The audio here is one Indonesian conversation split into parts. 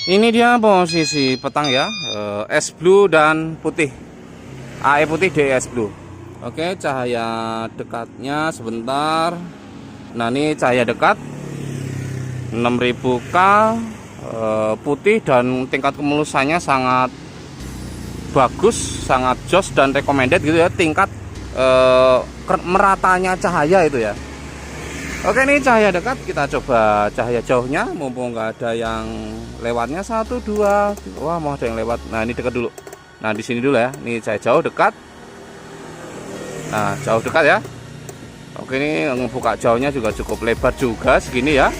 Ini dia posisi petang ya, es blue dan putih, AE putih, DE blue. Oke, cahaya dekatnya sebentar. Nah, ini cahaya dekat 6000K, putih, dan tingkat kemulusannya sangat bagus, sangat jos dan recommended gitu ya, tingkat meratanya cahaya itu ya. Oke, ini cahaya dekat, kita coba cahaya jauhnya, mumpung nggak ada yang lewatnya. 1, 2, wah, mau ada yang lewat. Nah, ini dekat dulu. Nah, di sini dulu ya. Ini cahaya jauh dekat. Nah, jauh dekat ya. Oke, ini ngebuka jauhnya juga cukup lebar juga segini ya.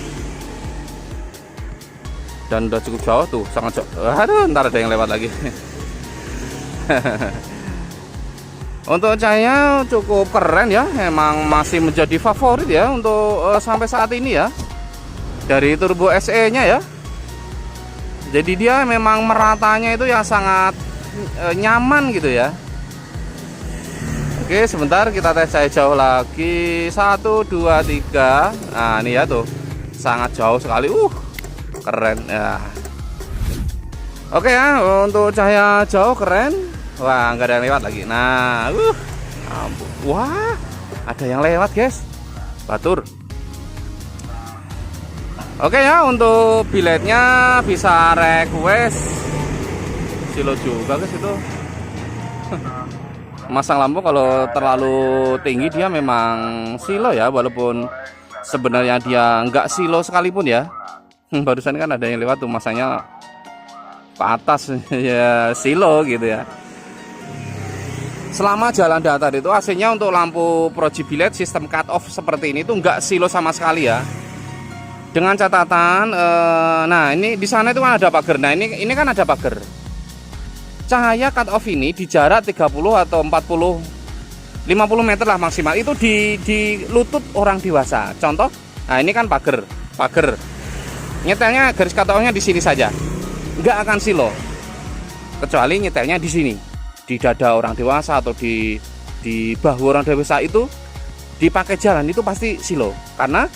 Dan udah cukup jauh tuh, sangat jauh. Aduh, ntar ada yang lewat lagi. Untuk cahaya cukup keren ya, emang masih menjadi favorit ya untuk sampai saat ini ya, dari Turbo SE nya ya. Jadi dia memang meratanya itu ya sangat nyaman gitu ya. Oke, sebentar kita tes cahaya jauh lagi. 1, 2, 3. Nah, ini ya tuh, sangat jauh sekali. Keren ya. Oke ya, untuk cahaya jauh keren. Wah, nggak ada yang lewat lagi. Nah, ampun. Wah, ada yang lewat guys, batur. Oke ya, untuk biletnya bisa request silo juga guys itu. Masang lampu kalau terlalu tinggi dia memang silo ya, walaupun sebenarnya dia nggak silo sekalipun ya. Barusan kan ada yang lewat tuh, masanya ke atas ya, silo gitu ya. Selama jalan datar itu AC-nya untuk lampu proji bilet sistem cut off seperti ini tuh nggak silo sama sekali ya. Dengan catatan, nah ini di sana itu kan ada pagar. Nah ini kan ada pagar. Cahaya cut off ini di jarak 30 atau 40, 50 meter lah maksimal. Itu di lutut orang dewasa. Contoh, nah ini kan pagar. Nyetelnya garis cut off-nya di sini saja, nggak akan silo. Kecuali nyetelnya di sini, di dada orang dewasa atau di bahu orang dewasa, itu dipakai jalan itu pasti silo, karena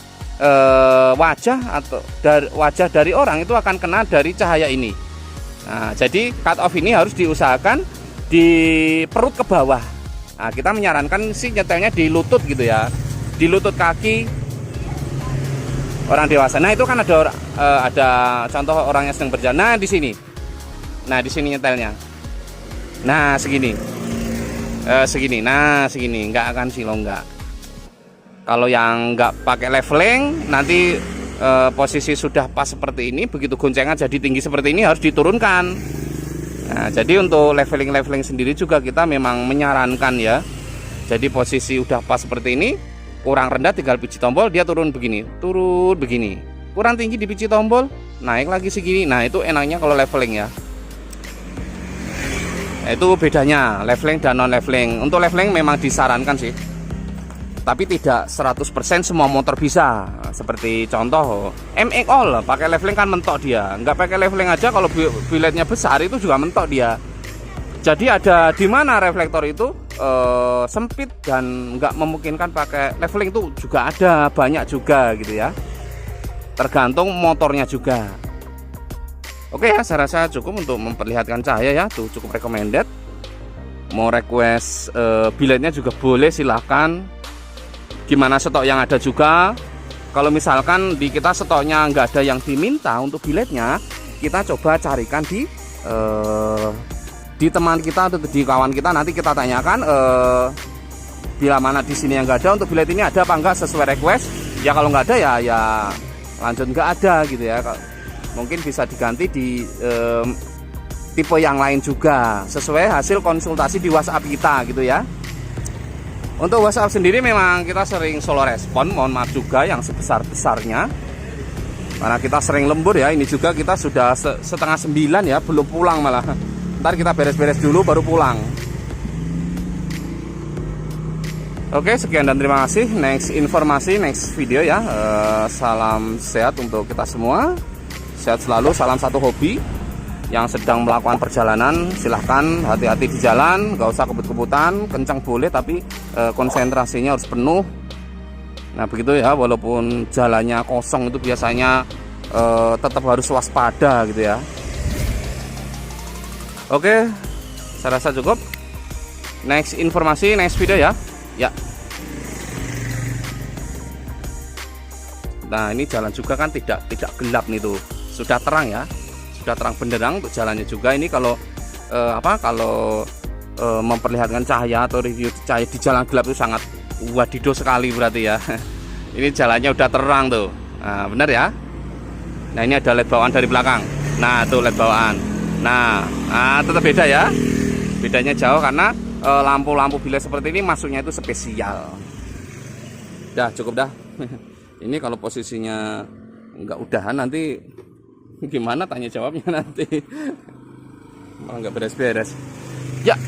wajah dari orang itu akan kena dari cahaya ini. Nah, jadi cut off ini harus diusahakan di perut ke bawah. Nah, kita menyarankan sih nyetelnya di lutut gitu ya, di lutut kaki orang dewasa. Nah, itu kan ada contoh orangnya sedang berjalan. Nah, di sini. Nah, di sini nyetelnya. Nah, segini. Nah, segini, nggak akan silo, nggak. Kalau yang nggak pakai leveling, nanti posisi sudah pas seperti ini, begitu goncengan jadi tinggi seperti ini harus diturunkan. Nah, jadi untuk leveling sendiri juga kita memang menyarankan ya. Jadi posisi udah pas seperti ini, kurang rendah tinggal pijit tombol, dia turun begini, kurang tinggi di pijit tombol, naik lagi segini. Nah, itu enaknya kalau leveling ya. Nah, itu bedanya leveling dan non leveling. Untuk leveling memang disarankan sih, tapi tidak 100% semua motor bisa. Seperti contoh MX All pakai leveling kan mentok dia. Nggak pakai leveling aja kalau biletnya besar itu juga mentok dia. Jadi ada di mana reflektor itu sempit dan nggak memungkinkan pakai leveling itu juga ada, banyak juga gitu ya. Tergantung motornya juga. Oke ya, saya rasa cukup untuk memperlihatkan cahaya ya, tuh cukup recommended. Mau request biletnya juga boleh, silahkan. Gimana stok yang ada juga. Kalau misalkan di kita stoknya nggak ada yang diminta untuk biletnya, kita coba carikan di teman kita atau di kawan kita, nanti kita tanyakan bila mana di sini yang nggak ada, untuk bilet ini ada apa enggak sesuai request. Ya kalau nggak ada ya lanjut nggak ada gitu ya. Mungkin bisa diganti di tipe yang lain juga sesuai hasil konsultasi di WhatsApp kita gitu ya. Untuk WhatsApp sendiri memang kita sering solo respon, mohon maaf juga yang sebesar-besarnya, karena kita sering lembur ya. Ini juga kita sudah setengah 9 ya, belum pulang malah. Ntar kita beres-beres dulu baru pulang. Oke, sekian dan terima kasih. Next informasi, next video ya. Salam sehat untuk kita semua. Sehat selalu, salam satu hobi. Yang sedang melakukan perjalanan, silahkan hati-hati di jalan, nggak usah kebut-kebutan, kencang boleh tapi konsentrasinya harus penuh. Nah begitu ya, walaupun jalannya kosong itu biasanya tetap harus waspada gitu ya. Oke, saya rasa cukup. Next informasi, next video ya. Ya. Nah, ini jalan juga kan tidak gelap nih tuh. Sudah terang ya. Sudah terang benderang untuk jalannya juga. Ini kalau memperlihatkan cahaya atau review cahaya di jalan gelap itu sangat wadidaw sekali berarti ya. Ini jalannya udah terang tuh. Nah, benar ya. Nah, ini ada LED bawaan dari belakang. Nah, tuh LED bawaan. Nah, tetap beda ya. Bedanya jauh karena lampu-lampu bilas seperti ini masuknya itu spesial. Dah, cukup dah. Ini kalau posisinya nggak udahan nanti gimana tanya jawabnya nanti. Malah nggak beres-beres. Ya.